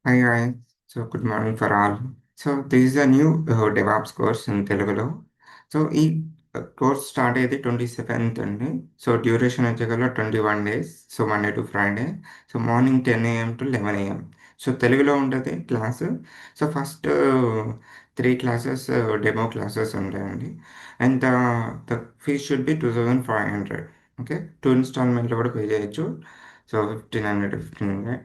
Hi guys, so good morning for all. So this is a new DevOps course in Teluguలో. So ఈ course start అయితే 27th అండి. So duration వచ్చేగల 21 days. So Monday to Friday. So morning 10 AM to 11 AM. So తెలుగులో ఉంటుంది class. So first three classes demo classes ఉంటాయండి. And the fees should be 2500. Okay, two ఇన్స్టాల్మెంట్లో కూడా pay చేయొచ్చు. So 1500.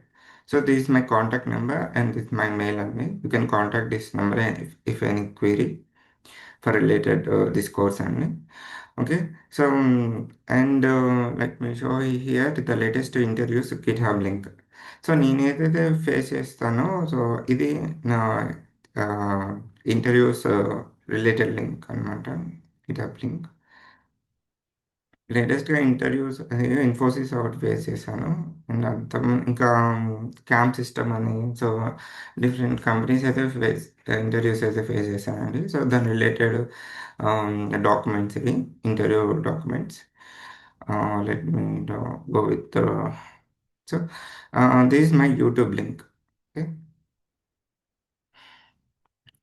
So this is my contact number and this is my mail only. You can contact this number and if any query for related this course only. Okay. So and let me show you here the latest interviews GitHub link. So నేనేదైతే face చేస్తానో so ఇది నా interviews related link అనమాట. GitHub link. లేటెస్ట్‌గా interviews Infosys ఒకటి face చేశాను. And అంతం ఇంకా క్యాంప్ సిస్టమ్ అని సో డిఫరెంట్ కంపెనీస్ అయితే ఇంటర్వ్యూస్ అయితే ఫేస్ చేశానండి. సో దాని రిలేటెడ్ డాక్యుమెంట్స్ ఇవి interview documents. Let me go with so this is my YouTube link. Okay.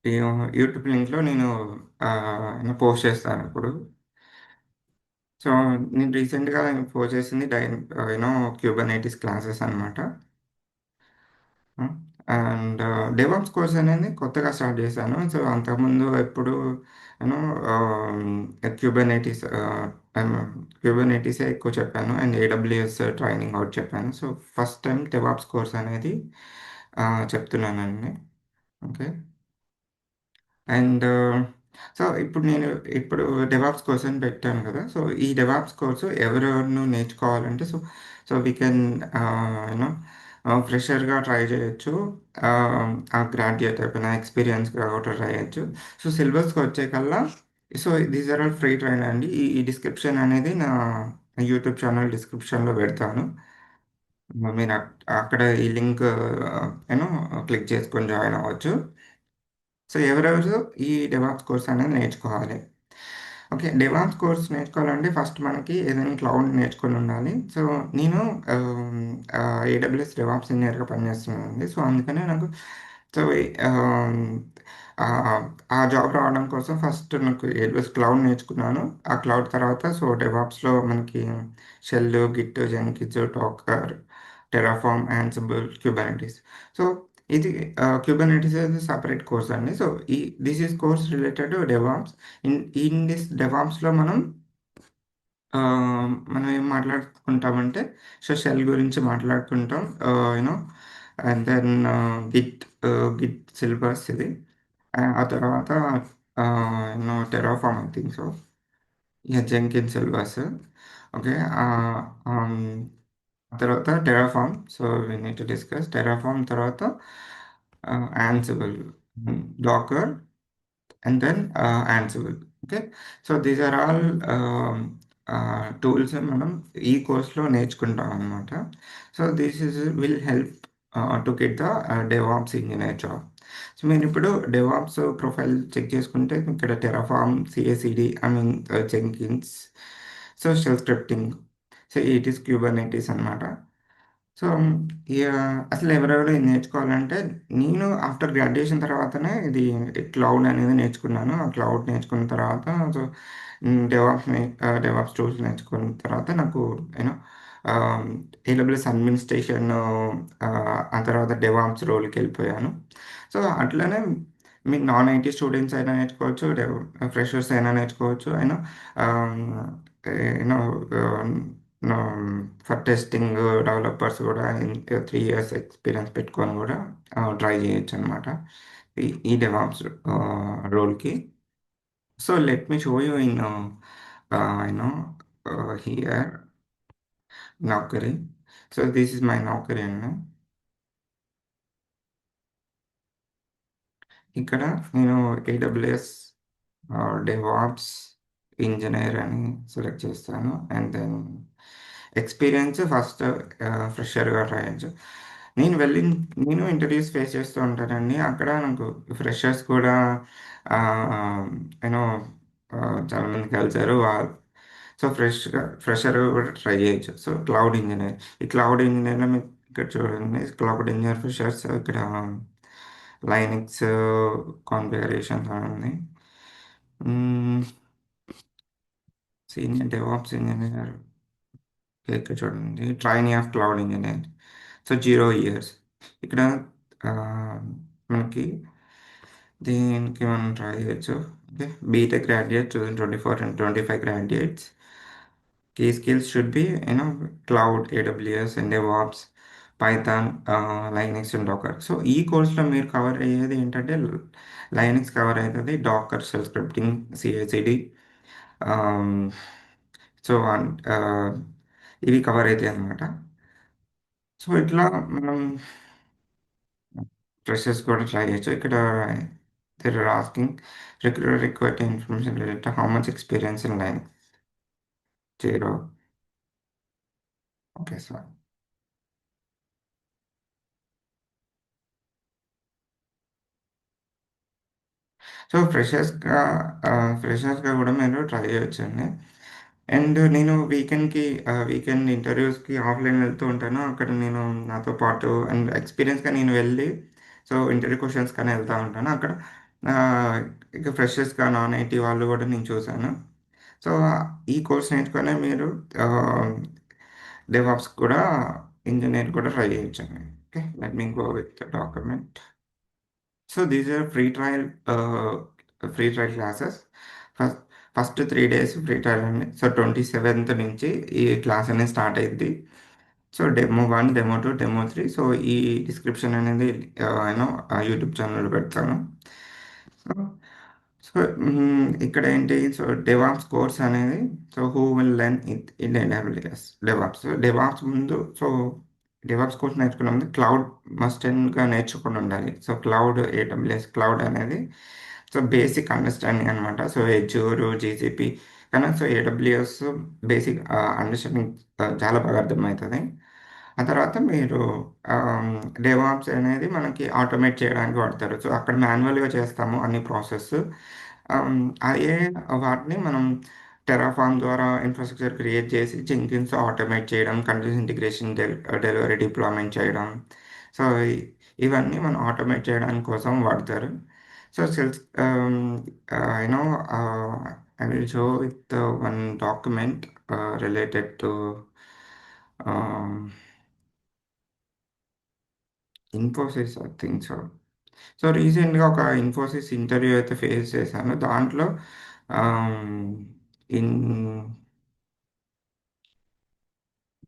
ఈ యూట్యూబ్ లింక్‌లో నేను పోస్ట్ చేస్తాను ఇప్పుడు. సో నేను రీసెంట్‌గా పోస్ట్ చేసింది క్యూబర్నెటిస్ క్లాసెస్ అనమాట. అండ్ డెవాప్స్ కోర్స్ అనేది కొత్తగా స్టార్ట్ చేశాను. సో అంతకుముందు ఎప్పుడు యూనో క్యూబర్నెటిస్ క్యూబర్నెటిసే ఎక్కువ చెప్పాను. అండ్ ఏడబ్ల్యూఎస్ ట్రైనింగ్ ఒకటి చెప్పాను. So first time DevOps course అనేది చెప్తున్నానండి. ఓకే. అండ్ సో ఇప్పుడు డెవాప్స్ కోర్స్ అని పెట్టాను కదా! సో ఈ డెవాప్స్ కోర్సు ఎవరెవరు నేర్చుకోవాలంటే వీ కెన్ యూనో ఫ్రెషర్‌గా ట్రై చేయొచ్చు. గ్రాడ్యుయేట్ అయిపోయిన ఎక్స్‌పీరియన్స్‌గా కూడా ట్రై చేయొచ్చు. సో సిలబస్‌కొచ్చేకల్లా so these are all free train అండి. ఈ ఈ డిస్క్రిప్షన్ అనేది నా యూట్యూబ్ ఛానల్ డిస్క్రిప్షన్‌లో పెడతాను. మీరు అక్కడ ఈ లింక్ క్లిక్ చేసుకొని జాయిన్ అవ్వచ్చు. సో ఎవరెవరు ఈ డెవాప్స్ కోర్స్ అనేది నేర్చుకోవాలి. ఓకే. డెవాప్స్ కోర్స్ నేర్చుకోవాలంటే ఫస్ట్ మనకి ఏదైనా క్లౌడ్ నేర్చుకొని ఉండాలి. సో నేను ఏడబ్ల్యూఎస్ డెవాప్స్ ఇంజినీర్‌గా పనిచేస్తున్నానండి. సో అందుకనే నాకు సో ఆహ్, ఆ జాబ్ రావడం కోసం ఫస్ట్ నాకు ఏడబ్ల్యూఎస్ క్లౌడ్ నేర్చుకున్నాను. ఆ క్లౌడ్ తర్వాత సో డెవాప్స్‌లో మనకి shell, Git, Jenkins, Docker, Terraform, Ansible, Kubernetes. So ఇది Kubernetes is a separate course అండి. So this is course related to DevOps. In this డెవాప్స్‌లో మనం ఏం మాట్లాడుకుంటామంటే షెల్ గురించి మాట్లాడుకుంటాం. You know and then Git syllabus ఇది. ఆ తర్వాత Terraform I think so. Yeah! Jenkins syllabus. Okay. Hmm. తర్వాత Terraform. So, we need to discuss Terraform తర్వాత Ansible, Docker and then Ansible. Okay. So, these are all tools మనం ఈ కోర్స్‌లో నేర్చుకుంటాం అనమాట. So, this will help to get the DevOps engineer job. So, మీరిప్పుడు DevOps profile check చేసుకుంటే ఇక్కడ Terraform, CI CD I mean Jenkins, so, shell scripting. So, it is Kubernetes అనమాట. సో, అసలు ఎవరెవరు ఇది నేర్చుకోవాలంటే, నేను ఆఫ్టర్ గ్రాడ్యుయేషన్ తర్వాతనే ఇది క్లౌడ్ అనేది నేర్చుకున్నాను. ఆ క్లౌడ్ నేర్చుకున్న తర్వాత సో, డెవాప్స్ టూల్స్ నేర్చుకున్న తర్వాత నాకు యూనో ఆహ్, ఏడబ్ల్యూఎస్ అడ్మినిస్ట్రేషన్ ఆ తర్వాత డెవాప్స్ రోల్‌కెళ్ళిపోయాను. సో, అట్లనే మీకు నాన్ ఐటీ స్టూడెంట్స్ అయినా నేర్చుకోవచ్చు. ఫ్రెషర్స్ అయినా నేర్చుకోవచ్చు. ఆహ్, యూనో ఆహ్, నో ఫర్ టెస్టింగ్ డెవలపర్స్ కూడా 3 ఇయర్స్ ఎక్స్‌పీరియన్స్ పెట్టుకొని కూడా ట్రై చేయొచ్చనమాట. ఈ డెవాప్స్ రోల్‌కి. So, let me show you in here Naukri. So, this is my Naukri అండి. ఇక్కడ నేను ఏడబ్ల్యూఎస్ డెవాప్స్ ఇంజినీర్ అని సెలెక్ట్ చేస్తాను. అండ్ దెన్ ఎక్స్‌పీరియన్స్ ఫస్ట్ ఫ్రెషర్‌గా ట్రై చేయొచ్చు. నేను వెళ్ళిన నేను ఇంటర్వ్యూస్ ఫేస్ చేస్తూ ఉంటానండి. అక్కడ నాకు ఫ్రెషర్స్ కూడా ఆహ్, యూనో చాలామంది కలిసారు. సో, ఫ్రెషర్ కూడా ట్రై చేయొచ్చు. So, cloud engineer. ఈ క్లౌడ్ ఇంజినీర్‌లో మీకు ఇక్కడ చూడండి క్లౌడ్ ఇంజినియర్ ఫ్రెషర్స్ ఇక్కడ లైనక్స్ కాన్ఫిగరేషన్స్ అని ఉంది. సీనియర్ డెవాప్స్ ఇంజనీర్ ఇక్కడ చూడండి trainee of cloud engineer. So 0 years ఇక్కడ ఆ, మనకి దీనికి మనం ట్రై చేయొచ్చు. Okay, BTech graduate 2024 and 2025 graduates. Key skills should be cloud, AWS and DevOps, Python, Linux and Docker. So ఈ కోర్స్లో మీరు కవర్ అయ్యేది ఏంటంటే లైనక్స్ కవర్ అవుతుంది, Docker, shell scripting, CICD. So ఇవి కవర్ అవుతాయి అన్నమాట. సో ఇట్లా మనం ఫ్రెషర్స్ కూడా ట్రై చేయొచ్చు. ఇక్కడ they are asking recruiter required information related to how much experience in Linux. Zero. Okay, so so ఫ్రెషర్స్గా కూడా మీరు ట్రై చేయొచ్చండి. అండ్ నేను వీకెండ్ ఇంటర్వ్యూస్కి ఆఫ్లైన్ వెళ్తూ ఉంటాను. అక్కడ నేను నాతో పాటు అండ్ ఎక్స్పీరియన్స్గా నేను వెళ్ళి సో ఇంటర్వ్యూ క్వశ్చన్స్ కానీ వెళ్తూ ఉంటాను. అక్కడ ఆ, ఇక ఫ్రెషర్స్గా నాన్ ఐటీ వాళ్ళు కూడా నేను చూశాను. సో ఈ కోర్స్ నేర్చుకునే మీరు డెవాప్స్ కూడా ఇంజనీర్ కూడా ట్రై చేయొచ్చండి. Okay, let me go with the document. So these are free trial classes. First first 3 days free trial అండి. సో 27th నుంచి ఈ క్లాస్ అనేది స్టార్ట్ అయింది. So demo 1, demo 2, demo 3. So ఈ డిస్క్రిప్షన్ అనేది నేను యూట్యూబ్ ఛానల్ పెడతాను. సో సో ఇక్కడ ఏంటి, సో డెవాప్స్ కోర్స్ అనేది, so who will learn it in AWS DevOps. DevOps ముందు సో డెవాప్స్ కోర్స్ నేర్చుకున్న ముందు క్లౌడ్ మస్ట్ అండ్గా నేర్చుకుని ఉండాలి. సో క్లౌడ్, AWS క్లౌడ్ అనేది సో బేసిక్ అండర్స్టాండింగ్ అనమాట. సో ఎజ్యూర్, జీసీపీ కానీ సో AWS బేసిక్ అండర్స్టాండింగ్ చాలా బాగా అర్థమవుతుంది. ఆ తర్వాత మీరు డెవాప్స్ అనేది మనకి ఆటోమేట్ చేయడానికి వాడతారు. సో అక్కడ మాన్యువల్గా చేస్తాము అన్ని ప్రాసెస్. అదే వాటిని మనం టెరాఫామ్ ద్వారా ఇన్ఫ్రాస్ట్రక్చర్ క్రియేట్ చేసి జెంకిన్స్ ఆటోమేట్ చేయడం, కంటిన్యూస్ ఇంటిగ్రేషన్, డెలివరీ, డిప్లాయ్మెంట్ చేయడం. సో ఇవన్నీ మనం ఆటోమేట్ చేయడానికి కోసం వాడతారు. So cells you know I will show with one document related to Infosys I think so. So రీసెంట్గా ఒక ఇన్ఫోసిస్ ఇంటర్వ్యూ అయితే ఫేస్ చేశాను. దాంట్లో ఆమ్, ఇన్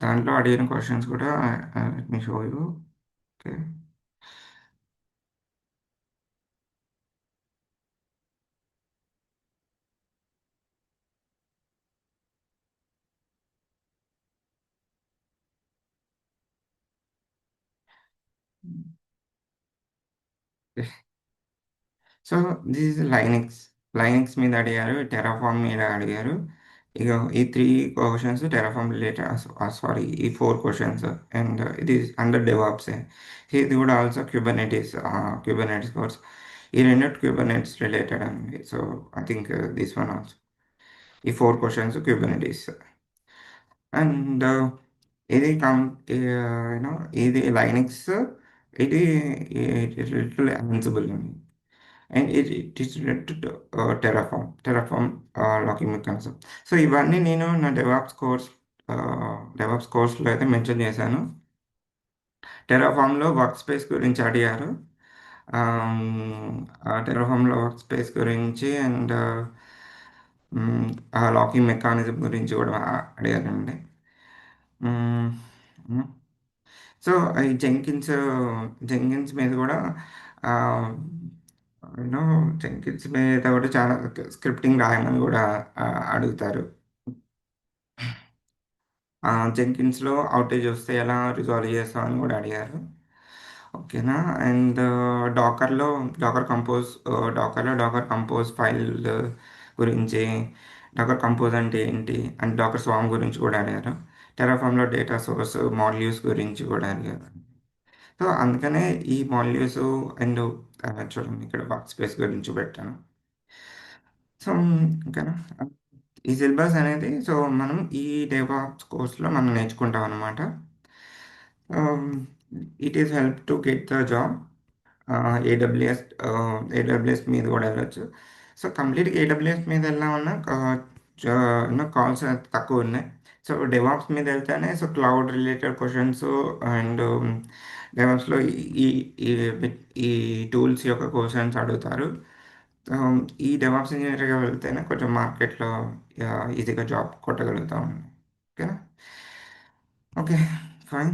దాంట్లో అడిగిన క్వశ్చన్స్ కూడా me show you. Okay, so this is Linux మీద అడిగారు, టెరాఫామ్ మీద అడిగారు. ఇక ఈ 3 క్వశ్చన్స్ టెరాఫామ్ రిలేటెడ్, సారీ ఈ 4 క్వశ్చన్స్. అండ్ ఇది అండర్ డెవాప్స్. ఇది కూడా ఆల్సో క్యూబర్నెటిస్ కోర్స్. ఈ రెండు క్యూబర్నెటిస్ రిలేటెడ్ అండి. So I think this one also, ఈ 4 క్వశ్చన్స్ క్యూబర్నెటిస్. అండ్ ఇది యూనో ఇది లైనక్స్, ఇది లిటిల్ అన్సిబుల్ అండి. And it is related to Terraform locking mechanism. So ఇవన్నీ నేను నా డెవాప్స్ కోర్స్లో అయితే మెన్షన్ చేశాను. టెరాఫామ్లో వర్క్ స్పేస్ గురించి అడిగారు. టెరాఫామ్లో వర్క్ స్పేస్ గురించి అండ్ ఆ లాకింగ్ మెకానిజం గురించి కూడా అడిగారండి. మ్మ్. సో ఈ జెంకిన్స్ మీద కూడా యూనో జెంకిన్స్ మీద కూడా చాలా స్క్రిప్టింగ్ రాయమని కూడా అడుగుతారు. జెంకిన్స్లో అవుటేజ్ వస్తే ఎలా రిజాల్వ్ చేస్తామని కూడా అడిగారు. ఓకేనా. అండ్ డాకర్లో డాకర్ కంపోజ్ ఫైల్ గురించి, డాకర్ కంపోజ్ అంటే ఏంటి అండ్ డాకర్ స్వామ్ గురించి కూడా అడిగారు. టెరాఫామ్లో డేటా సోర్స్ మాడ్యూల్స్ గురించి కూడా అడిగారు. సో అందుకనే ఈ మాడ్యూల్స్ అండ్ చూడండి ఇక్కడ వర్క్ స్పేస్ గురించి పెట్టాను. సో ఓకేనా. ఈ సిలబస్ అనేది సో మనం ఈ డెవాప్స్ కోర్స్లో మనం నేర్చుకుంటాం అన్నమాట. Um, it is help to get the job. AWS మీద కూడా వెళ్ళొచ్చు. సో కంప్లీట్గా ఏడబ్ల్యూఎస్ మీద వెళ్ళామన్నా కాల్స్ తక్కువ ఉన్నాయి. సో డెవాప్స్ మీద వెళ్తేనే so cloud related questions and డెవాప్స్లో ఈ ఈ ఈ టూల్స్ యొక్క క్వశ్చన్స్ అడుగుతారు. ఈ డెవాప్స్ ఇంజనీర్గా వెళ్తేనే కొంచెం మార్కెట్లో ఈజీగా జాబ్ కొట్టగలుగుతాం. ఓకేనా? Okay, fine.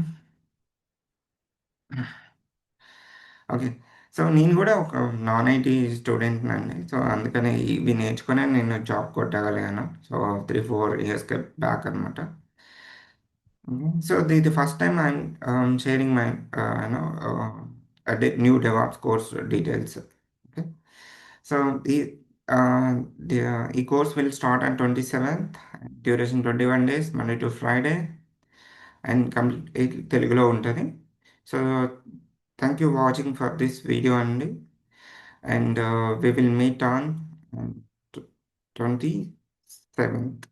ఓకే. సో, నేను గూడా ఒక నాన్ ఐటీ స్టూడెంట్‌నండి. సో, అందుకనే ఇవి నేర్చుకునే నేను జాబ్ కొట్టగలిగాను. సో, 3, 4 ఇయర్స్‌కి బ్యాక్ అనమాట. సో, ఇది first time sharing my you know అదే new DevOps course details. Okay. So, ఈ ఆహ్, ది ఈ course will start on 27th, duration 21 days, Monday to Friday, and complete తెలుగులో ఉంటది. So, thank you watching for this video అండి. And we will meet on 27th.